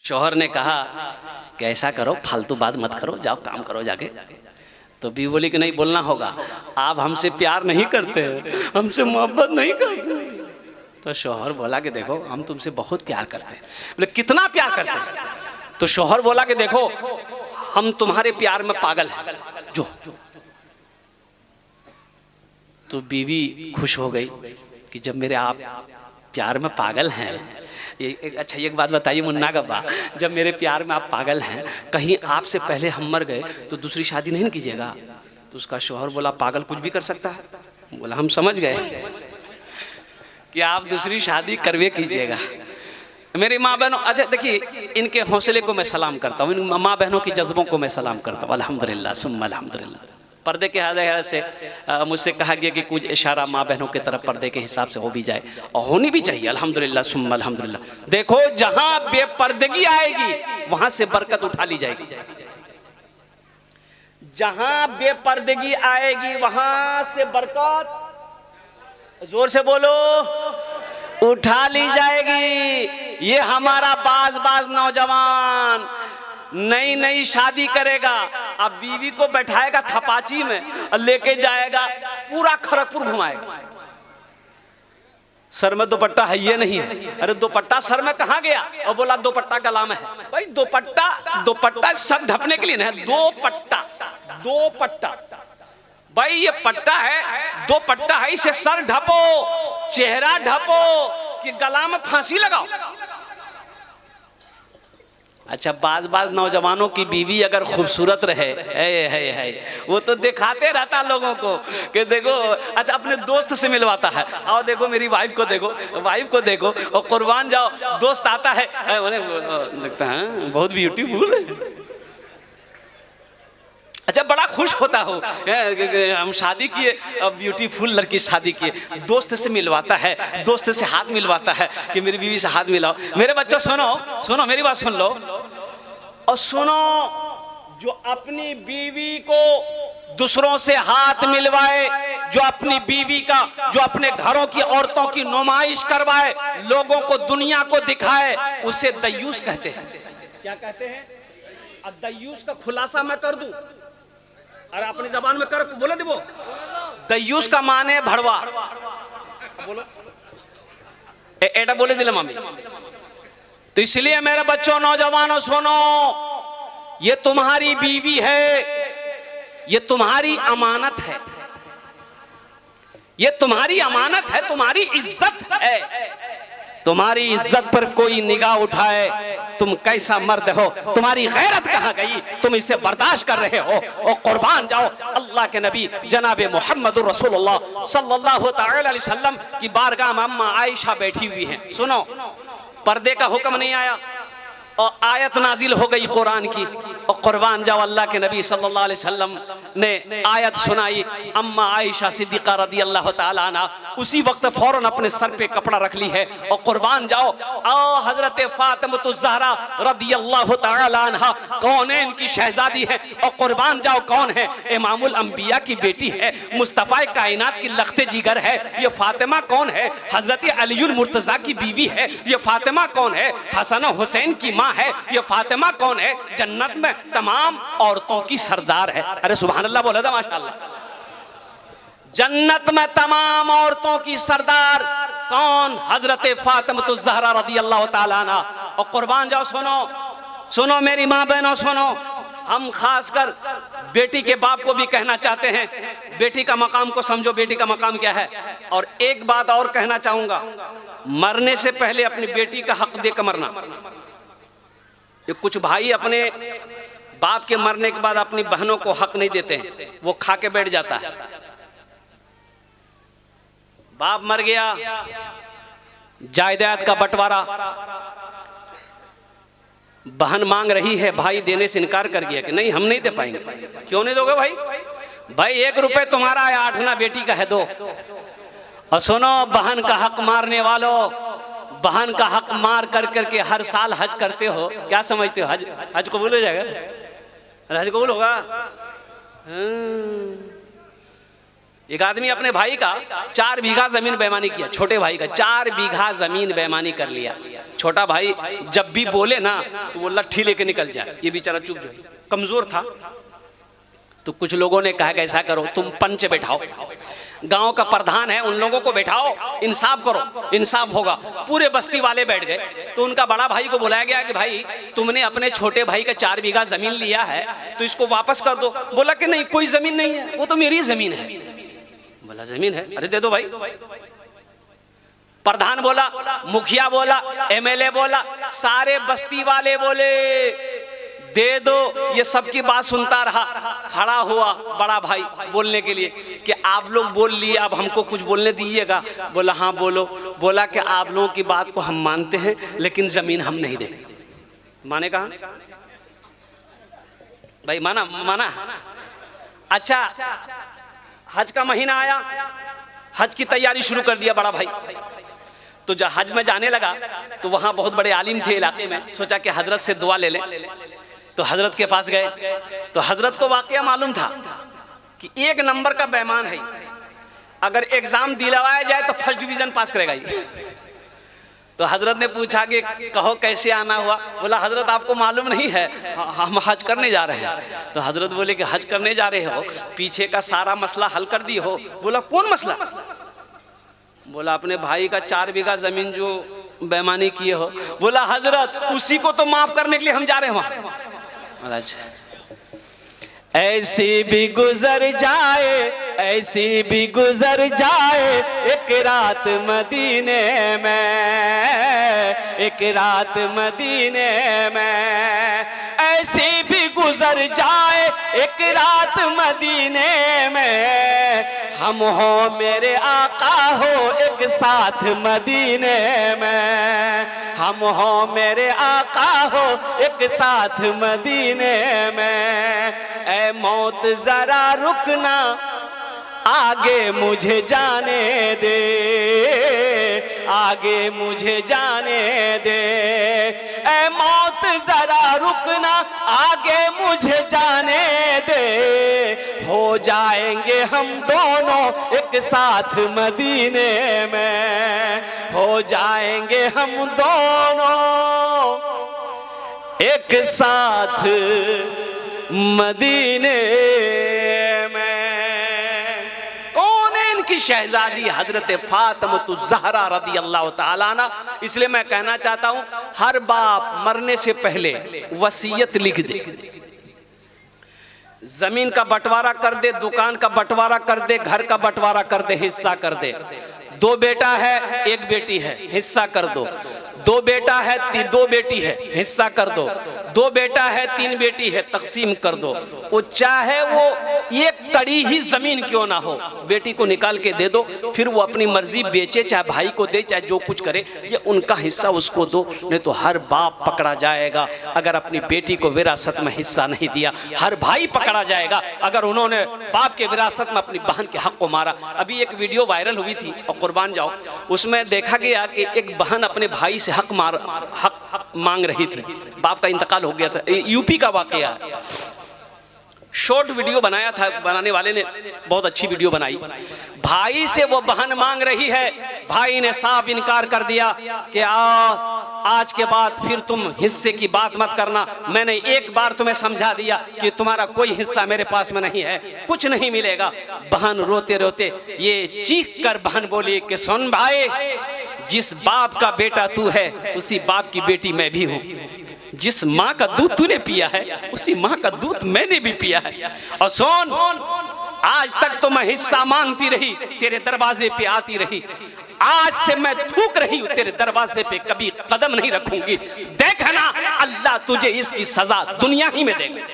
शौहर ने कहा कि ऐसा करो, फालतू बात मत करो, जाओ काम करो जाके। तो बीवी बोली कि नहीं, बोलना होगा, आप हमसे प्यार नहीं करते, हमसे मोहब्बत नहीं करते। तो शौहर बोला कि देखो हम तुमसे बहुत प्यार करते हैं। बोले कितना प्यार करते हैं? तो शौहर बोला कि देखो हम तुम्हारे प्यार में पागल हैं, जो। तो बीवी खुश हो गई कि जब मेरे आप प्यार में पागल हैं। अच्छा एक बात बताइए मुन्ना गब्बा, जब मेरे प्यार में आप पागल हैं, कहीं आपसे पहले हम मर गए तो दूसरी शादी नहीं कीजिएगा? तो उसका शौहर बोला पागल कुछ भी कर सकता है। बोला हम समझ गए कि आप दूसरी शादी करवे कीजिएगा। मेरी माँ बहनों, अच्छा देखिए इनके हौसले को मैं सलाम करता हूँ, इन माँ बहनों की जज्बों को मैं सलाम करता हूँ। अल्हम्दुलिल्लाह सुम्मा अल्हम्दुलिल्लाह। पर्दे के हवाले से मुझसे कहा गया कि कुछ इशारा माँ बहनों की तरफ पर्दे के हिसाब से हो भी जाए और होनी भी चाहिए। अल्हम्दुलिल्लाह सुम्मा अल्हम्दुलिल्लाह। देखो जहाँ बेपर्दगी आएगी वहां से बरकत उठा ली जाएगी, जहां बेपर्दगी आएगी वहां से बरकत, जोर से बोलो, उठा ली जाएगी। ये हमारा बाज नौजवान नई नई शादी करेगा, अब बीवी को बैठाएगा थपाची में और लेके जाएगा पूरा खड़गपुर घुमाएगा। सर में दुपट्टा है ये नहीं है, अरे दुपट्टा सर में कहाँ गया? और बोला दुपट्टा गला में है। भाई दुपट्टा सर ढकने के लिए ना है, दो पट्टा भाई ये पट्टा है, दो पट्टा है, इसे सर ढपो, चेहरा ढपो कि गला में फांसी लगाओ। अच्छा बाज नौजवानों की बीवी अगर खूबसूरत रहे है वो तो दिखाते रहता लोगों को कि देखो। अच्छा अपने दोस्त से मिलवाता है, आओ देखो मेरी वाइफ को देखो और कुर्बान जाओ, दोस्त आता है लगता है बहुत ब्यूटीफुल है। अच्छा बड़ा खुश होता हो, हम शादी किए, ब्यूटीफुल लड़की शादी किए, दोस्त से मिलवाता है, दोस्त से हाथ मिलवाता है कि मेरी बीवी से हाथ मिलाओ। मेरे बच्चों सुनो मेरी बात सुन लो और सुनो, जो अपनी बीवी को दूसरों से हाथ मिलवाए, जो अपनी बीवी का, जो अपने घरों की औरतों की नुमाइश करवाए, लोगों को दुनिया को दिखाए, उसे दय्यूस कहते हैं। क्या कहते हैं? अब दय्यूस का खुलासा मैं कर दूं, अरे अपनी जबान में कर बोलो दे। वो दय्यूस का माने भड़वा, बोलो एटा बोले दिले मामी। तो इसलिए मेरे बच्चों नौजवानों सुनो, ये तुम्हारी बीवी है, ये तुम्हारी अमानत है, ये तुम्हारी अमानत है, तुम्हारी इज्जत है। तुम्हारी इज्जत पर कोई निगाह उठाए, तुम कैसा मर्द हो, तुम्हारी गैरत कहाँ गई, तुम इसे बर्दाश्त कर रहे हो? और कुर्बान जाओ, अल्लाह के नबी जनाबे मोहम्मदुर रसूलुल्लाह सल्लल्लाहु अलैहि वसल्लम की बारगाह में अम्मा आयशा बैठी हुई हैं। सुनो, पर्दे का हुक्म नहीं आया और आयत नाजिल हो गई कुरान की, और कुर्बान जाओ अल्लाह के नबी सल्लल्लाहु अलैहि वसल्लम ने आयत सुनाई। अम्मा आयशा सिद्दीक़ा रदियल्लाहु ताला अन्हा उसी वक्त फौरन अपने सर पे कपड़ा रख ली है और कुर्बान जाओ हजरत फातिमा ज़हरा रदियल्लाहु ताला अन्हा कौनैन की शहजादी है, और कुर्बान जाओ कौन है? इमामुल अंबिया की बेटी है, मुस्तफ़ा कायनात की लख्ते जिगर है। ये फातिमा कौन है? हजरत अलीउल मुर्तज़ा की बीवी है। ये फातिमा कौन है? हसन और हुसैन की माँ है। ये फातिमा कौन है? जन्नत में तमाम औरतों की सरदार है। अरे सुभान अल्लाह बोला था माशाअल्लाह। जन्नत में तमाम औरतों की सरदार कौन? हजरत फातिमा ज़हरा रदियल्लाहु ताला अन्हा। और कुर्बान जाओ सुनो मेरी माँ बहनों सुनो, हम खासकर बेटी के बाप को भी कहना चाहते हैं, बेटी का मकाम को समझो, बेटी का मकाम क्या है। और एक बात और कहना चाहूंगा, मरने से पहले अपनी बेटी का हक देकर मरना। ये कुछ भाई अपने बाप के मरने के बाद अपनी बहनों को हक नहीं देते हैं, वो खा के बैठ जाता है। बाप मर गया, जायदाद का बंटवारा, बहन मांग रही है, भाई देने से इनकार कर गया कि नहीं हम नहीं दे पाएंगे। क्यों नहीं दोगे भाई? भाई 1 रुपए तुम्हारा है, 8 आना बेटी का है, दो। और सुनो, बहन का हक मारने वालों, बहन का हक मार कर करके हर साल हज करते हो, क्या समझते हो? हज कबूल हो जाएगा? हज कबूल होगा? एक आदमी अपने भाई का 4 बीघा जमीन बेईमानी किया, छोटे भाई का 4 बीघा जमीन बेईमानी कर लिया, छोटा भाई जब भी बोले ना तो वो लट्ठी लेके निकल जाए। ये बेचारा चुप जो है, कमजोर था। तो कुछ लोगों ने कहा कि ऐसा करो, तुम पंच बैठाओ, गांव का प्रधान है, उन लोगों को बैठाओ, इंसाफ करो, इंसाफ होगा। पूरे बस्ती वाले बैठ गए। तो उनका बड़ा भाई को बुलाया गया कि भाई तुमने अपने छोटे भाई का 4 बीघा जमीन लिया है तो इसको वापस कर दो। बोला कि नहीं, कोई जमीन नहीं है, वो तो मेरी जमीन है। बोला जमीन है, अरे दे दो भाई। प्रधान बोला, मुखिया बोला, एमएलए बोला, सारे बस्ती वाले बोले दे दो। ये सबकी बात सुनता रहा। खड़ा हुआ बड़ा भाई बोलने के लिए कि आप लोग बोल लिए, अब हमको कुछ बोलने दीजिएगा। बोला हाँ बोलो। बोला कि आप लोगों की बात को हम मानते हैं लेकिन जमीन हम नहीं देंगे। माने कहा भाई, माना माना। अच्छा, हज का महीना आया, हज की तैयारी शुरू कर दिया बड़ा भाई। तो जब हज में जाने लगा तो वहां बहुत बड़े आलिम थे इलाके में, सोचा कि हजरत से दुआ ले लें। तो हजरत के पास गए तो हजरत को वाकया मालूम था कि 1 नंबर का बेईमान है, अगर एग्जाम दिलवाया जाए तो फर्स्ट डिवीजन पास करेगा ही। तो हजरत ने पूछा कि कहो कैसे आना हुआ। बोला हजरत आपको मालूम नहीं है, हम हज करने जा रहे हैं। तो हजरत बोले कि हज करने जा रहे हो, पीछे का सारा मसला हल कर दी हो। बोला कौन मसला? बोला अपने भाई का 4 बीघा जमीन जो बेईमानी किए हो। बोला हजरत उसी को तो माफ करने के लिए हम जा रहे हैं वहां। अच्छा, ऐसी भी गुजर जाए, ऐसी भी गुजर जाए एक रात मदीने में, एक रात मदीने में, ऐसी भी गुजर जाए एक रात मदीने में। हम हो मेरे आका हो एक साथ मदीने में, हम हो मेरे आका हो एक साथ मदीने में। ऐ मौत जरा रुकना, आगे मुझे जाने दे, आगे मुझे जाने दे। ऐ मौत जरा रुकना, आगे मुझे जाने दे। हो जाएंगे हम दोनों एक साथ मदीने में, हो जाएंगे हम दोनों एक साथ मदीने में। कौन है इनकी शहजादी? हजरत फातिमा ज़हरा रदी अल्लाह ताला अन्हा। इसलिए मैं कहना चाहता हूं, हर बाप मरने से पहले वसीयत लिख दे, जमीन का बंटवारा कर दे, दुकान का बंटवारा कर दे, घर का बंटवारा कर दे, हिस्सा कर दे। 2 बेटा है 1 बेटी है, हिस्सा कर दो। 2 बेटा है 2 बेटी है, हिस्सा कर दो। 2 बेटा है 3 बेटी है, तकसीम कर दो। वो चाहे वो 1 कड़ी ही जमीन क्यों ना हो, बेटी को निकाल के दे दो। फिर वो अपनी मर्जी बेचे, चाहे भाई को दे, चाहे जो कुछ करे, ये उनका हिस्सा उसको दो। नहीं तो हर बाप पकड़ा जाएगा अगर अपनी बेटी को विरासत में हिस्सा नहीं दिया। हर भाई पकड़ा जाएगा अगर उन्होंने बाप के विरासत में अपनी बहन के हक को मारा। अभी एक वीडियो वायरल हुई थी और कुर्बान जाओ, उसमें देखा गया कि एक बहन अपने भाई से हक मांग रही थी। बाप का इंतकाल हो गया था। यूपी का वाकया, शॉर्ट वीडियो बनाया था, बनाने वाले ने बहुत अच्छी वीडियो बनाई। भाई से वो बहन मांग रही है, भाई ने साफ इनकार कर दिया कि आज के बाद फिर तुम हिस्से की बात मत करना। मैंने एक बार तुम्हें समझा दिया कि तुम्हारा कोई हिस्सा मेरे पास में नहीं है, कुछ नहीं मिलेगा। बहन रोते रोते ये चीख कर बहन बोली कि सुन भाई, जिस बाप का बेटा तू है उसी बाप की बेटी मैं भी हूँ। जिस माँ का दूध तूने पिया है उसी माँ का दूध मैंने भी पिया है। और सुन, आज तक तो मैं हिस्सा मांगती रही, तेरे दरवाजे पे आती रही, आज से मैं थूक रही हूँ, तेरे दरवाजे पे कभी कदम नहीं रखूंगी। देखना अल्लाह तुझे इसकी सजा दुनिया ही में देगा।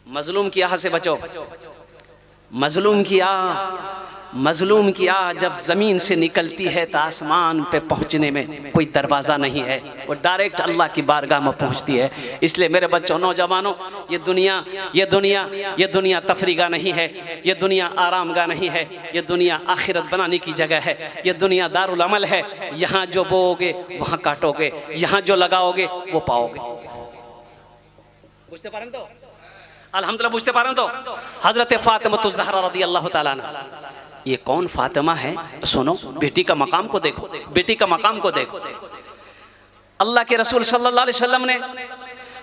मजलूम की आह से बचो, मजलूम की आह जब जमीन से निकलती है तो आसमान पे पहुंचने में कोई दरवाजा नहीं है, वो डायरेक्ट अल्लाह की बारगाह में पहुंचती है। इसलिए मेरे बच्चों, नौजवानों, ये दुनिया तफरीगा नहीं है, ये दुनिया आरामगाह नहीं है, ये दुनिया आखिरत बनाने की जगह है। ये दुनिया दारुल अमल है। यहाँ जो बोओगे वहाँ काटोगे, यहाँ जो लगाओगे वो पाओगे। बुझते पारें तो अल्हम्दुलिल्लाह, बुझते पारें तो हजरत फातिमा ज़हरा रदी अल्लाह ताला अन्हा ये कौन फातिमा है? सुनो, बेटी का मकाम को देखो, बेटी का मकाम को देखो। अल्लाह के रसूल सल्लल्लाहु अलैहि वसल्लम ने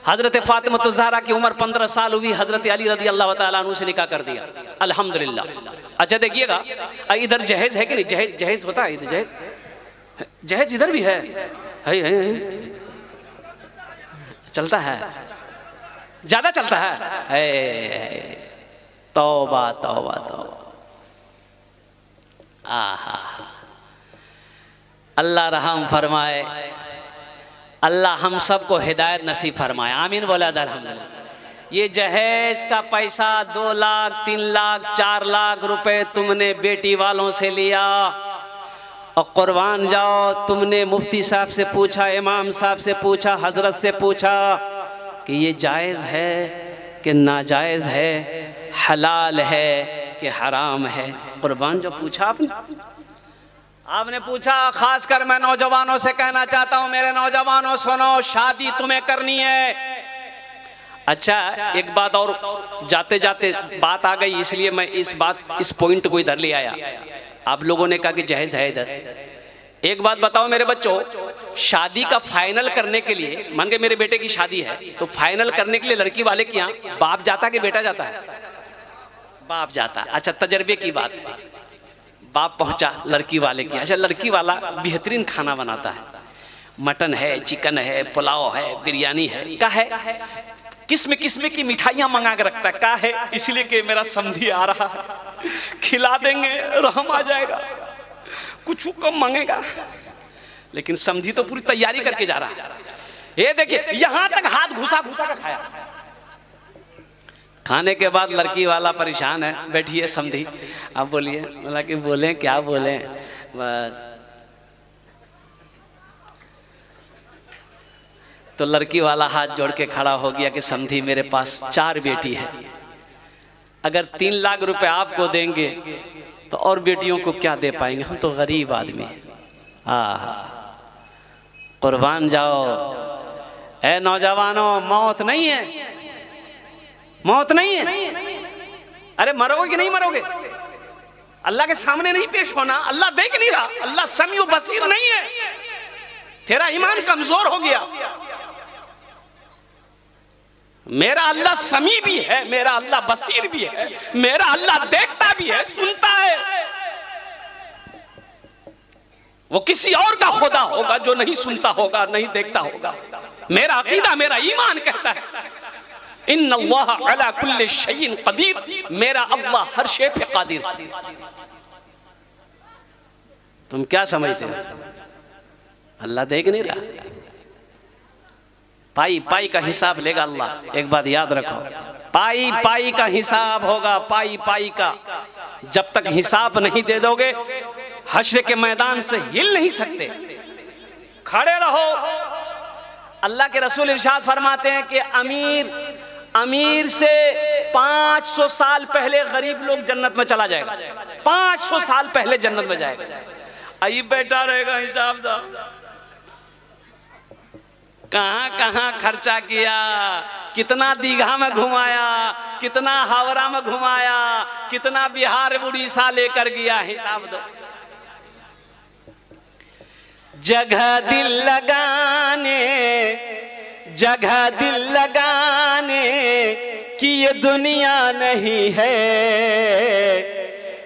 हजरत फातिमा ज़हरा की उम्र 15 साल हुई, हजरत अली रदी अल्लाह तआला अन्हु से निकाह कर दिया। अल्हम्दुलिल्लाह। अच्छा देखिएगा, इधर जहेज है कि नहीं? जहेज, जहेज होता है इधर, जहेज, जहेज इधर भी है, चलता है, ज्यादा चलता है। तौबा तौबा तौबा। आहा, अल्लाह रहम फरमाए, अल्लाह हम सबको हिदायत नसीब फरमाए, आमीन बोला अल्हम्दुलिल्लाह। ये जहेज का पैसा 2 लाख 3 लाख 4 लाख रुपए तुमने बेटी वालों से लिया और कुर्बान जाओ, तुमने मुफ्ती साहब से पूछा, इमाम साहब से पूछा, हजरत से पूछा कि ये जायज़ है कि नाजायज़ है, हलाल है कि हराम है? कुर्बान जो पूछा आपने पूछा। खासकर मैं नौजवानों से कहना चाहता हूं, मेरे नौजवानों सुनो, शादी तुम्हें करनी है। अच्छा एक बात और, जाते जाते बात आ गई इसलिए मैं इस पॉइंट को इधर ले आया। आप लोगों ने कहा कि जहेज है इधर। एक बात बताओ मेरे बच्चों, शादी का फाइनल करने के लिए, मान के मेरे बेटे की शादी है, तो फाइनल करने के लिए लड़की वाले के यहाँ बाप जाता कि बेटा जाता है? बाप जाता। अच्छा तजर्बे की बात है, बाप पहुंचा लड़की वाले की। अच्छा लड़की वाला बेहतरीन खाना बनाता है, मटन है, चिकन है, पुलाव है, बिरयानी है, का है, किस्म किस्म की मिठाइयां मंगा के रखता है, का है, इसलिए कि मेरा समधी आ रहा है, खिला देंगे, रहम आ जाएगा, कुछ कम मांगेगा। लेकिन समधी तो पूरी तैयारी करके जा रहा है। ये देखिए यहां तक हाथ घुसा घुसा कर खाया। खाने के बाद लड़की वाला परेशान है, बैठिए समधी, आप बोलिए। बोला कि बोले क्या बोले, बस। तो लड़की वाला हाथ जोड़ के खड़ा हो गया कि समधी मेरे पास 4 बेटी है, अगर 3 लाख रुपए आपको देंगे तो और बेटियों को क्या दे पाएंगे, हम तो गरीब आदमी हैं। कुर्बान जाओ। ए नौजवानों, मौत नहीं है, मौत नहीं है। अरे मरोगे कि नहीं मरोगे? अल्लाह के सामने नहीं पेश होना, अल्लाह देख नहीं रहा, अल्लाह समीउ बसीर नहीं है। तेरा ईमान कमजोर हो गया। मेरा अल्लाह समी भी है, मेरा अल्लाह बसीर भी है, मेरा अल्लाह देखता भी है, सुनता है। वो किसी और का खुदा होगा जो नहीं सुनता होगा, नहीं देखता होगा। मेरा अकीदा, मेरा ईमान कहता है इन्नल्लाह अला कुल्लि शैइन कदीर, मेरा अल्लाह हर शे पे कादिर। तुम क्या समझते हो? अल्लाह देख नहीं रहा? पाई पाई का हिसाब लेगा अल्लाह। एक बात याद रखो, पाई पाई का हिसाब होगा, पाई पाई का। जब तक हिसाब नहीं दे दोगे हश्र के मैदान से हिल नहीं सकते, खड़े रहो। अल्लाह के रसूल इरशाद फरमाते हैं कि अमीर से 500 साल पहले गरीब लोग जन्नत में चला जाएगा, 500 साल पहले जन्नत में जाएगा। आई बैठा रहेगा हिसाब साहब, कहां कहां खर्चा किया, कितना दीघा में घुमाया, कितना हावड़ा में घुमाया, कितना बिहार उड़ीसा लेकर गया, हिसाब दो। जगह दिल लगाने, जगह दिल लगाने कि ये दुनिया नहीं है,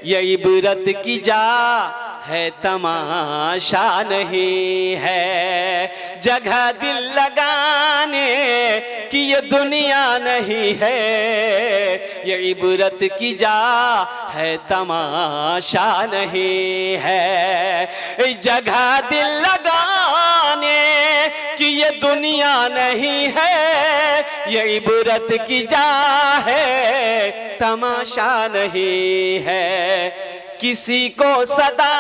ये इबरत की जा है, तमाशा नहीं है। जगह दिल लगाने कि ये दुनिया नहीं है, ये इबरत की जा है, तमाशा नहीं है। जगह दिल लगाने कि ये दुनिया नहीं है, ये इबरत की जा है, तमाशा नहीं है। किसी को सदा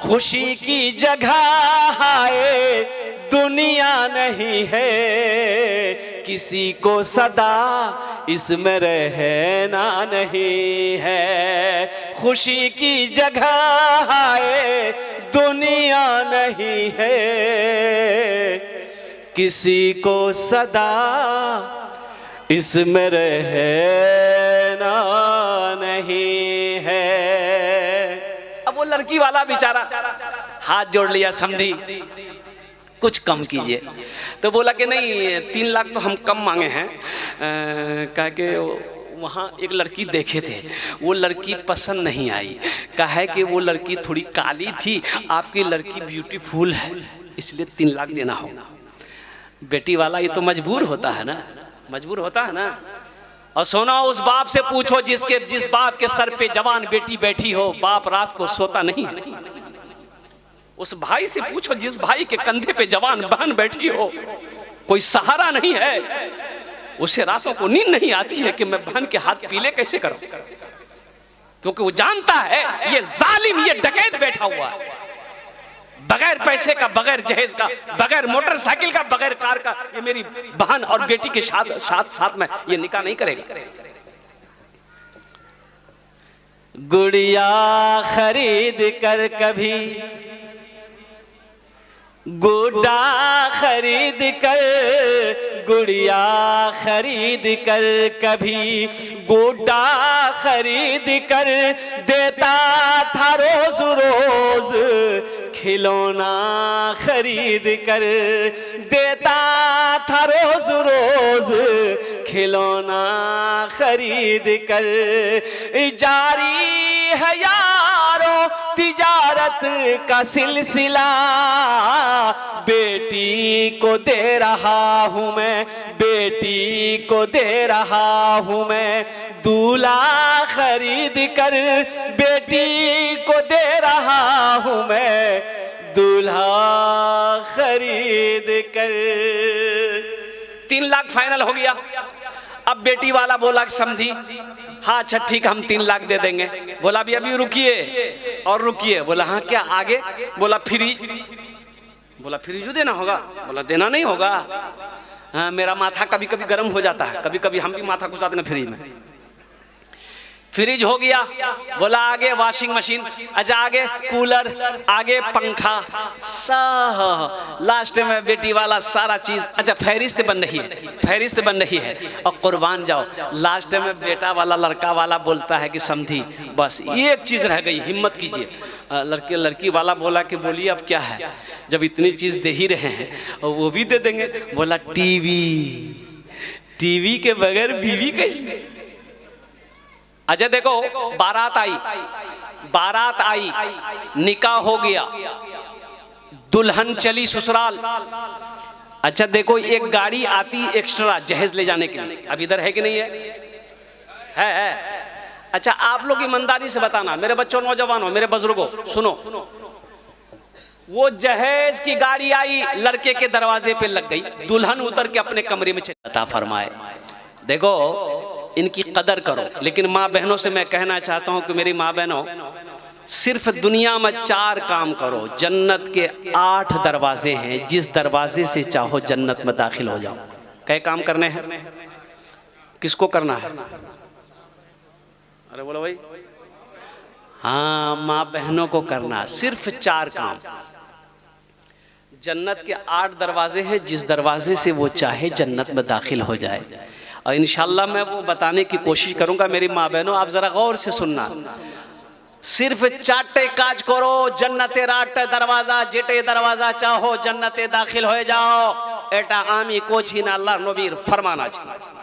खुशी की जगह है, दुनिया नहीं है, किसी को सदा इसमें रहना नहीं है। खुशी की जगह है, दुनिया नहीं है, किसी को सदा इसमें रहना नहीं है। लड़की वाला बेचारा हाथ जोड़ लिया, समझी कुछ कम कीजिए। तो बोला कि नहीं 3 लाख तो हम कम मांगे हैं, कहा कि वहाँ एक लड़की देखे थे, वो लड़की पसंद नहीं आई, कहा है कि वो लड़की थोड़ी काली थी, आपकी लड़की ब्यूटीफुल है, इसलिए 3 लाख देना होगा। बेटी वाला ये तो मजबूर होता है ना, मजबूर होता है ना। और सोना उस बाप से पूछो जिस बाप के सर पे जवान बेटी बैठी हो, बाप रात को सोता नहीं। उस भाई से पूछो जिस भाई के कंधे पे जवान बहन बैठी हो, कोई सहारा नहीं है, उसे रातों को नींद नहीं आती है कि मैं बहन के हाथ पीले कैसे करूं, क्योंकि वो जानता है ये जालिम, ये डकैत बैठा हुआ है, बगैर पैसे का, बगैर जहेज का, बगैर मोटरसाइकिल का, बगैर कार का, ये मेरी बहन और बेटी के साथ में ये निकाह नहीं करेगा। गुड़िया खरीद कर कभी, गुड्डा खरीद कर, गुड़िया खरीद कर कभी, गुड्डा खरीद कर देता था रोज रोज, खिलौना खरीद कर देता था रोज रोज, खिलौना खरीद कर। जारी है यारों तिजारत का सिलसिला, बेटी को दे रहा हूँ मैं, बेटी को दे रहा हूँ मैं, दूल्हा खरीद कर बेटी को दे रहा हूँ मैं, दूल्हा खरीद कर। 3 लाख फाइनल हो गया। अब बेटी वाला बोला समझी, हाँ अच्छा ठीक हम 3 लाख दे देंगे। बोला अभी रुकिए और रुकिए। बोला हाँ क्या आगे? बोला फ्रिज। बोला फ्रिज देना होगा? बोला देना नहीं होगा, हाँ मेरा माथा कभी कभी गर्म हो जाता है, कभी कभी हम भी माथा घुसा देंगे फ्रिज में। फ्रिज हो गया। बोला आगे वॉशिंग मशीन, अच्छा आगे कूलर, आगे पंखा, लास्ट में बेटी वाला सारा चीज। अच्छा फहरिस्त बन रही है, फहरिस्त बन रही है और कुर्बान जाओ। लास्ट में बेटा वाला लड़का वाला बोलता है कि समझी बस एक चीज रह गई, हिम्मत कीजिए। लड़की वाला बोला कि बोलिए अब क्या है, जब इतनी चीज दे ही रहे हैं और वो भी दे देंगे। बोला टीवी, टीवी के बगैर बीवी कैसे? अच्छा देखो बारात आई, बारात आई, निकाह हो गया, दुल्हन चली ससुराल। अच्छा देखो एक गाड़ी आती एक्स्ट्रा जहेज ले जाने के लिए, अब इधर है कि नहीं है? अच्छा आप लोग ईमानदारी से बताना, मेरे बच्चों नौजवानों मेरे बुजुर्गों सुनो, वो जहेज की गाड़ी आई, लड़के के दरवाजे पे लग गई, दुल्हन उतर के अपने कमरे में चला फरमाए। देखो इनकी कदर करो। लेकिन माँ बहनों से मैं कहना चाहता हूं कि मेरी माँ बहनों सिर्फ दुनिया में 4 काम करो, जन्नत के 8 दरवाजे हैं, जिस दरवाजे से चाहो जन्नत में दाखिल हो जाओ। कई काम करने हैं, किसको करना है? अरे बोलो भाई, हाँ माँ बहनों को करना। सिर्फ 4 काम, जन्नत के 8 दरवाजे हैं, जिस दरवाजे से वो चाहे जन्नत में दाखिल हो जाए। और इंशाल्लाह मैं वो बताने की कोशिश करूंगा। मेरी माँ बहनों आप जरा गौर से सुनना, सिर्फ 4 काज करो, जन्नते 8 दरवाजा, जेटे दरवाजा चाहो जन्नते दाखिल हो जाओ। एटा आमी कोची ना अल्लाह नबीर फरमाना चाहिए।